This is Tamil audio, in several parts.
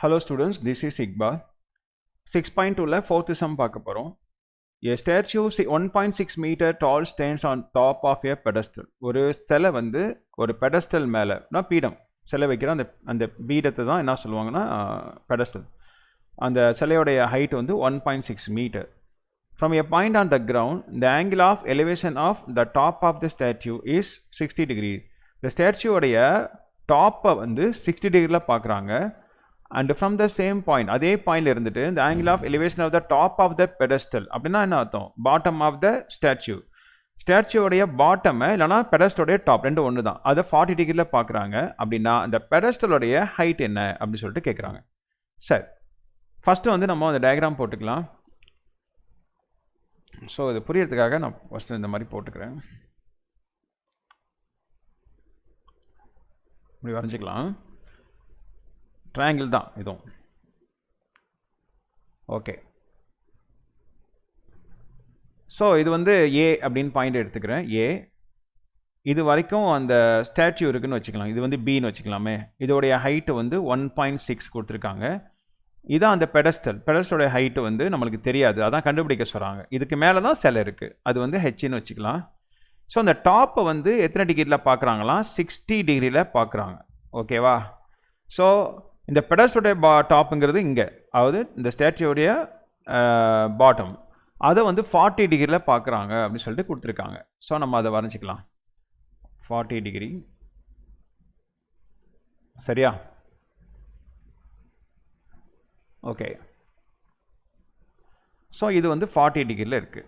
Hello students, this is Iqbal. 6.2 ல 4th sum பார்க்க போறோம். A statue 1.6 meter tall stands on top of a pedestal. ஒரு சிலை வந்து ஒரு pedestal மேல பீடம் சிலை வைக்கிற அந்த பீடத்தை தான் என்ன சொல்லுவாங்கன்னா pedestal. அந்த சிலையோடைய height வந்து 1.6 meter. From a point on the ground, the angle of elevation of the top of the statue is 60 degrees. The statue உடைய top வந்து 60 degree பார்க்குறாங்க. And from the same point, அதே பாயிண்ட்ல இருந்துட்டு the angle of elevation of the top of the pedestal அப்படின்னா என்ன அர்த்தம்? Bottom of the statue. Statue உடைய bottom இல்லைனா pedestal உடைய top ரெண்டு ஒன்று தான். அதை 40 டிகிரில பார்க்குறாங்க. அப்படின்னா அந்த pedestal உடைய height என்ன அப்படின்னு சொல்லிட்டு கேட்குறாங்க. சரி, ஃபர்ஸ்ட் வந்து நம்ம அந்த டயக்ராம் போட்டுக்கலாம். ஸோ இது புரியறதுக்காக நான் ஃபர்ஸ்ட் இந்த மாதிரி போட்டுக்கிறேன். இப்படி வரைஞ்சிக்கலாம். ட்ரையாங்கிள் தான் இதுவும். ஓகே, ஸோ இது வந்து ஏ அப்படின்னு பாயிண்ட் எடுத்துக்கிறேன். ஏ இது வரைக்கும் அந்த ஸ்டாச்சு இருக்குன்னு வச்சுக்கலாம். இது வந்து பின்னு வச்சுக்கலாமே. இதோடைய ஹைட்டு வந்து 1.6 கொடுத்துருக்காங்க. இதான் அந்த பெடஸ்டலோடைய ஹைட்டு வந்து நம்மளுக்கு தெரியாது, அதான் கண்டுபிடிக்க சொல்கிறாங்க. இதுக்கு மேலே தான் சிலை இருக்குது, அது வந்து ஹெச்ன்னு வச்சுக்கலாம். ஸோ அந்த டாப்பை வந்து எத்தனை டிகிரியில் பார்க்குறாங்களாம்? 60 டிகிரியில் பார்க்குறாங்க. ஓகேவா? ஸோ இந்த பெடஸ்டோடைய டாப்புங்கிறது இங்கே, அதாவது இந்த ஸ்டாச்சுவோடைய பாட்டம், அதை வந்து 40 டிகிரியில் பார்க்குறாங்க அப்படின்னு சொல்லிட்டு கொடுத்துருக்காங்க. ஸோ நம்ம அதை வரைஞ்சிக்கலாம். 40 டிகிரி சரியா? ஓகே, ஸோ இது வந்து 40 டிகிரியில் இருக்குது.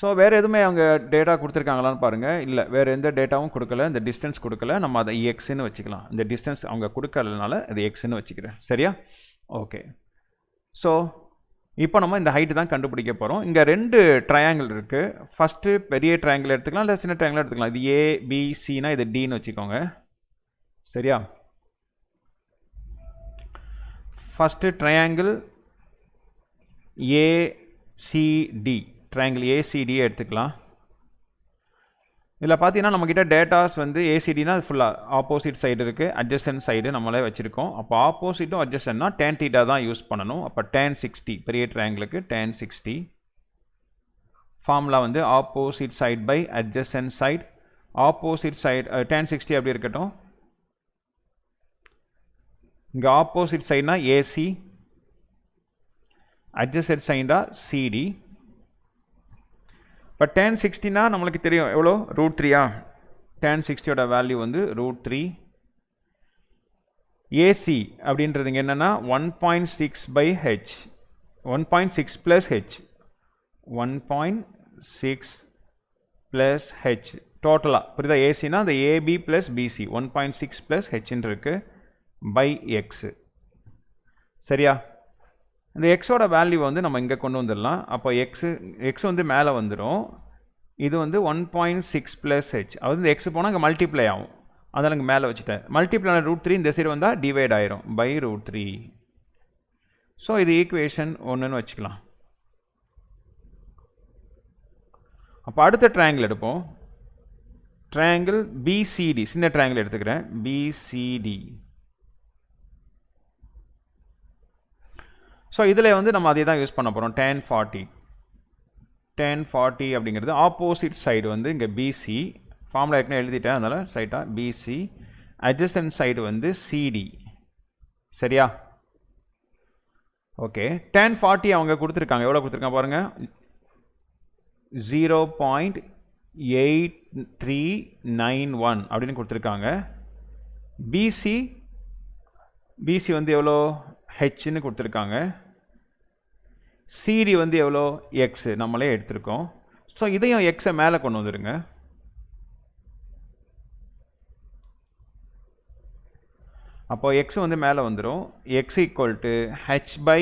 ஸோ வேறு எதுவுமே அவங்க டேட்டா கொடுத்துருக்காங்களான்னு பாருங்கள். இல்லை, வேறு எந்த டேட்டாவும் கொடுக்கல, இந்த டிஸ்டன்ஸ் கொடுக்கல. நம்ம அதை எக்ஸ்ன்னு வச்சுக்கலாம். இந்த டிஸ்டன்ஸ் அவங்க கொடுக்கறதுனால அது எக்ஸ்ன்னு வச்சுக்கிறேன். சரியா? ஓகே, ஸோ இப்போ நம்ம இந்த ஹைட்டு தான் கண்டுபிடிக்க போகிறோம். இங்கே ரெண்டு ட்ரையாங்கிள் இருக்குது. ஃபஸ்ட்டு பெரிய ட்ரையாங்கிள் எடுத்துக்கலாம், இல்லை சின்ன ட்ரையாங்கிள் எடுத்துக்கலாம். இது ஏபிசினா இது டின்னு வச்சுக்கோங்க. சரியா? ஃபஸ்ட்டு ட்ரையாங்கிள் ஏசிடி, ட்ரையாங்கிள் ஏசிடியை எடுத்துக்கலாம். இதில் பார்த்தீங்கன்னா நம்மக்கிட்ட டேட்டாஸ் வந்து ஏசிடினா ஃபுல்லாக ஆப்போசிட் சைடு இருக்குது, அட்ஜசன்ட் சைடு நம்மளே வச்சுருக்கோம். அப்போ ஆப்போசிட்டும் அட்ஜசன்ட்னா tan θ தான் யூஸ் பண்ணணும். அப்போ tan 60 பெரிய ட்ரையாங்கிளுக்கு tan 60. ஃபார்முலா வந்து opposite side by adjacent side. Opposite side tan 60 அப்படி இருக்கட்டும். இங்கே ஆப்போசிட் சைட்னா ஏசி, அட்ஜசன்ட் சைடா சிடி. இப்போ tan 60னா நம்மளுக்கு தெரியும் எவ்வளோ? √3. tan 60யோட வேல்யூ வந்து √3. ஏசி அப்படின்றதுங்க என்னென்னா 1.6 by H, 1.6 plus H, 1.6 plus H டோட்டலாக. புரியுதா? ஏசினா அந்த ஏபி ப்ளஸ் பிசி 1.6 ப்ளஸ் ஹெச்ன்னு இருக்குது பை எக்ஸு. சரியா? இந்த எக்ஸோட வேல்யூ வந்து நம்ம இங்கே கொண்டு வந்துடலாம். அப்போ எக்ஸ் வந்து மேலே வந்துடும். இது வந்து 1.6 ப்ளஸ் ஹெச், அதாவது இந்த எக்ஸ் போனால் இங்கே மல்டிப்ளை ஆகும், அதனால் இங்கே மேலே வச்சுட்டேன். மல்டிப்ளை √3 இந்த சைடு வந்தால் டிவைட் ஆயிரும் பை √3. ஸோ இது ஈக்குவேஷன் 1ன்னு வச்சுக்கலாம். அப்போ அடுத்த ட்ரையாங்கிள் எடுப்போம். ட்ரையாங்கிள் பிசிடி, சின்ன ட்ரையாங்கிள் எடுத்துக்கிறேன். பிசிடி. ஸோ இதில் வந்து நம்ம அதே தான் யூஸ் பண்ண போகிறோம். tan 40. tan 40 அப்படிங்கிறது ஆப்போசிட் சைடு வந்து இங்கே பிசி. ஃபார்முலா ஏற்கனவே எழுதிட்டேன், அதனால் சைட்டாக பிசி. அட்ஜசன்ட் சைடு வந்து சிடி. சரியா? ஓகே, tan 40 அவங்க கொடுத்துருக்காங்க. எவ்வளோ கொடுத்துருக்காங்க பாருங்கள்? 0.8391 அப்படின்னு கொடுத்துருக்காங்க. பிசி வந்து எவ்வளோ? ஹெச்ன்னு கொடுத்துருக்காங்க. சிடி வந்து எவ்வளோ? எக்ஸு நம்மளே எடுத்திருக்கோம். ஸோ இதையும் எக்ஸை மேலே கொண்டு வந்துடுங்க. அப்போது எக்ஸ் வந்து மேலே வந்துடும். X equal to H by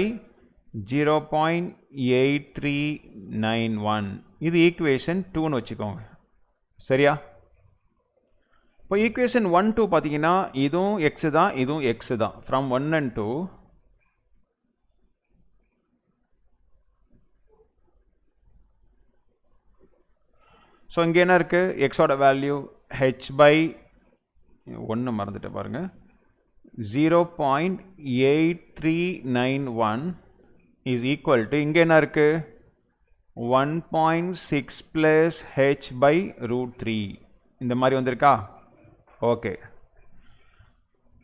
0.8391. இது ஈக்குவேஷன் 2ன்னு வச்சுக்கோங்க. சரியா? இப்போ ஈக்குவேஷன் 1, 2 பார்த்தீங்கன்னா இதுவும் எக்ஸு தான், இதுவும் எக்ஸு தான். ஃப்ரம் 1 and 2 ஸோ இங்கே என்ன இருக்குது? எக்ஸோட வேல்யூ ஹெச் பை 1 மறந்துட்டு பாருங்கள், 0.8391 is equal to இங்கே என்ன இருக்கு 1.6 plus h by root 3 இந்த மாதிரி வந்திருக்கா ஓகே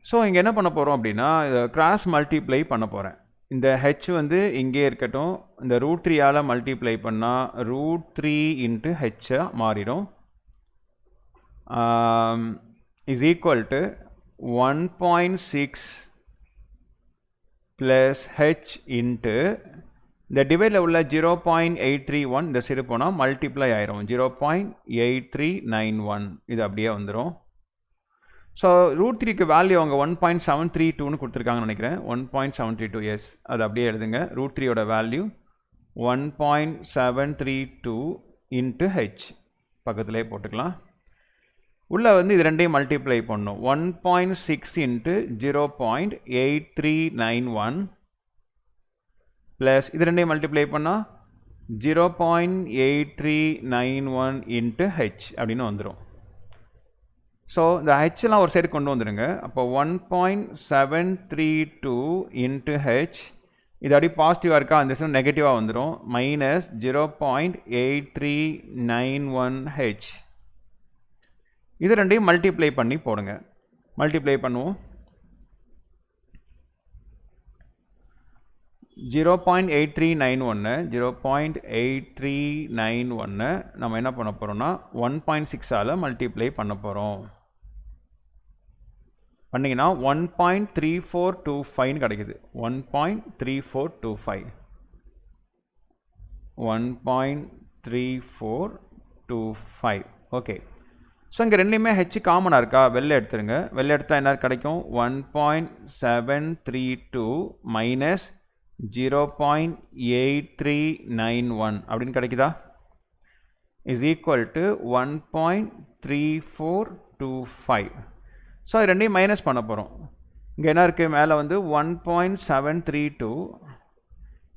ஸோ இங்கே என்ன பண்ண போகிறோம் அப்படின்னா கிராஸ் மல்டிப்ளை பண்ண போகிறேன் இந்த h வந்து இங்கே இருக்கட்டும் இந்த ரூட் 3ஆல் மல்டிப்ளை பண்ணால் ரூட் 3 இன்ட்டு ஹெச்சாக மாறிடும் is equal to 1.6 plus h into இந்த டிவைடில் உள்ள 0.831 இந்த சைடு போனால் மல்டிப்ளை ஆயிரும் 0.8391 இது அப்படியே வந்துடும் ஸோ ரூட் 3க்கு வேல்யூ அவங்க 1.732ன்னு கொடுத்துருக்காங்கன்னு நினைக்கிறேன் 1.732 எஸ் அது அப்படியே எழுதுங்க ரூட் 3யோட வேல்யூ 1.732 இன்ட்டு ஹெச் பக்கத்துலேயே போட்டுக்கலாம் உள்ள வந்து இது ரெண்டையும் மல்டிப்ளை பண்ணணும் 1.6 இன்ட்டு 0.8391 ப்ளஸ் இது ரெண்டையும் மல்டிப்ளை பண்ணால் 0.8391 இன்ட்டு ஹெச் அப்படின்னு வந்துடும் ஸோ இந்த ஹெச்லாம் ஒரு சைடு கொண்டு வந்துடுங்க அப்போ 1.732 இன்ட்டு ஹெச் இது அப்படி பாசிட்டிவாக இருக்கா அந்த சைடு நெகட்டிவாக வந்துடும் மைனஸ் 0.8391 ஹெச் இது ரெண்டையும் மல்டிப்ளை பண்ணி போடுங்க மல்டிப்ளை பண்ணுவோம் 0.8391 நம்ம என்ன பண்ண போகிறோம்னா 1.6ஆல் மல்டிப்ளை பண்ண போகிறோம் பண்ணிங்கன்னா 1.3425 கிடைக்குது 1.3425 ஓகே ஸோ இங்கே ரெண்டுமே ஹெச் காமனாக இருக்கா வெளில எடுத்துருங்க வெளில எடுத்தால் என்ன கிடைக்கும் 1.732 மைனஸ் 0.8391 அப்படின்னு கிடைக்குதா இஸ் ஈக்குவல் டு 1.3425 ஸோ இது ரெண்டையும் மைனஸ் பண்ண போகிறோம் இங்கே என்ன இருக்குது மேலே வந்து 1.732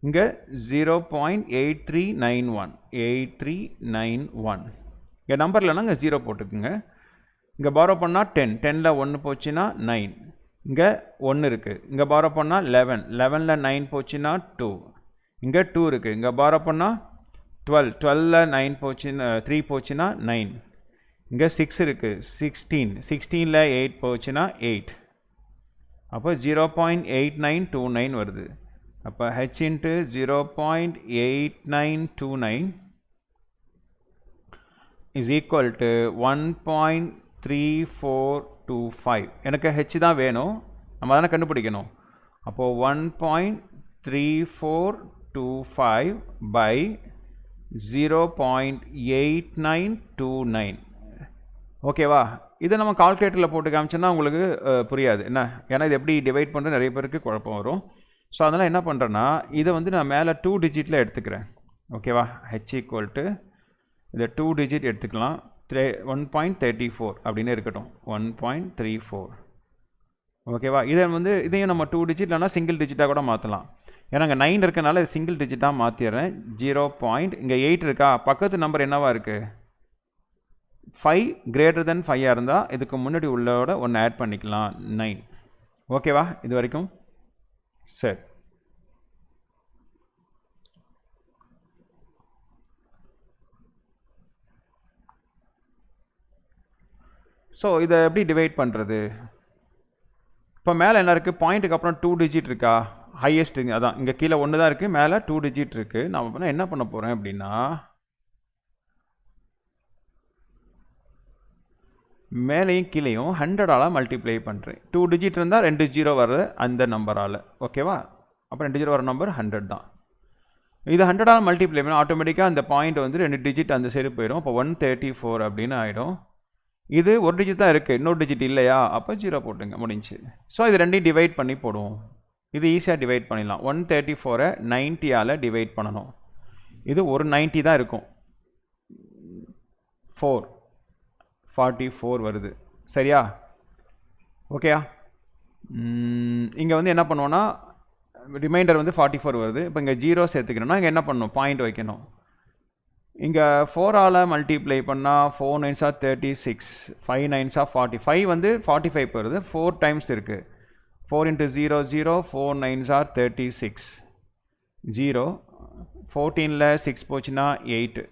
இங்கே 0.8391 இங்கே நம்பர் இல்லைனா இங்கே 0 போட்டுக்குங்க இங்கே பாரோ பண்ணால் 10 10ல் 1 போச்சுன்னா 9 இங்கே 1 இருக்குது இங்கே பாரோ பண்ணால் 11 11ல் 9 போச்சுன்னா 2 இங்கே 2 இருக்குது இங்கே பாரோ பண்ணால் 12 12ல் 9 போச்சுன்னா 3 போச்சுன்னா 9 இங்கே 6 இருக்குது 16 16ல் 8 போச்சுன்னா 8 அப்போ 0.8929 வருது அப்போ h into 0.8929 is equal to 1.3425 எனக்கு h தான் வேணும் நம்ம அதனை கண்டுபிடிக்கணும் அப்போது 1.3425 by 0.8929 ஓகேவா இதை நம்ம கால்குலேட்டரில் போட்டு காமிச்சோன்னா உங்களுக்கு புரியாது என்ன ஏன்னா இது எப்படி டிவைட் பண்ணுறது நிறைய பேருக்கு குழப்பம் வரும் ஸோ அதனால் என்ன பண்ணுறேன்னா இதை வந்து நான் மேலே 2 டிஜிட்டில் எடுத்துக்கிறேன் ஓகேவா h ஈக்குவல் டு இதை 2 டிஜிட் எடுத்துக்கலாம் 1.34 அப்படின்னு இருக்கட்டும் 1.34 ஓகேவா இதை வந்து இதையும் நம்ம 2 டிஜிட் இல்லைனா சிங்கிள் டிஜிட்டாக கூட மாற்றலாம் ஏன்னா இங்கே 9 இருக்கனால சிங்கிள் டிஜிட்டாக மாற்றிடுறேன் 0. இங்கே 8 இருக்கா பக்கத்து நம்பர் என்னவா இருக்குது 5 greater than 5 இருந்தால் இதுக்கு முன்னாடி உள்ளோட ஒன்று ஆட் பண்ணிக்கலாம் 9 ஓகேவா இது வரைக்கும் சரி ஸோ இதை எப்படி டிவைட் பண்ணுறது இப்போ மேலே என்ன இருக்குது பாயிண்ட்டுக்கு அப்புறம் 2 டிஜிட் இருக்கா ஹையஸ்ட் அதான் இங்கே கீழே 1 தான் இருக்குது மேலே 2 டிஜிட் இருக்குது நான் என்ன பண்ண போகிறேன் அப்படின்னா மேலேயும் கீழேயும் 100ஆல் மல்டிப்ளை பண்ணுறேன் 2 டிஜிட் இருந்தால் 2 0 வர்ற அந்த நம்பரால் ஓகேவா அப்போ 2 0 வர நம்பர் 100 தான் இது 100ஆல் மல்டிப்ளை பண்ணால் ஆட்டோமேட்டிக்காக அந்த பாயிண்ட் வந்து 2 டிஜிட் அந்த சைடு போயிடும் அப்போ 134 அப்படின்னு ஆகிடும் இது ஒரு டிஜிட் தான் இருக்குது இன்னொரு டிஜிட் இல்லையா அப்போ 0 போட்டுங்க முடிஞ்சு ஸோ இது ரெண்டையும் டிவைட் பண்ணி போடுவோம் இது ஈஸியாக டிவைட் பண்ணிடலாம் 134 90ஆல் டிவைட் பண்ணணும் இது ஒரு 90 தான் இருக்கும் 44 வருது சரியா ஓகேயா இங்கே வந்து என்ன பண்ணுவோன்னா ரிமைண்டர் வந்து 44 வருது இப்போ இங்கே 0 சேர்த்துக்கணும்னா இங்கே என்ன பண்ணணும் பாயிண்ட் வைக்கணும் இங்கே 4ஆல் மல்டிப்ளை பண்ணால் 4 9s are 36 5 9s are 40 5 வந்து 45 வருது 4 டைம்ஸ் இருக்குது 4 into 0, 0, 4 9s are 36. 0, 14ல 6 போச்சுன்னா 8.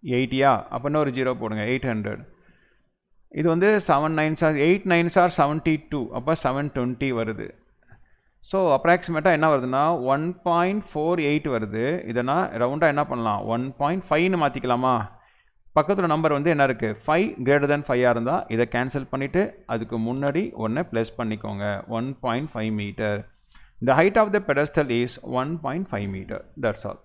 8 யா அப்போன்னா ஒரு 0 போடுங்க 800. இது வந்து 7 9s are 8 9s are 72. அப்போ 720 வருது. ஸோ அப்ராக்சிமேட்டாக என்ன வருதுன்னா 1.48 வருது. இதனா ரவுண்டாக என்ன பண்ணலாம் 1.5ன்னு மாற்றிக்கலாமா? பக்கத்தில் நம்பர் வந்து என்ன இருக்குது 5 greater than 5 இருந்தால் இதை கேன்சல் பண்ணிவிட்டு அதுக்கு முன்னாடி ஒன்று ப்ளஸ் பண்ணிக்கோங்க 1.5 meter. The height of the pedestal is 1.5 meter. That's all.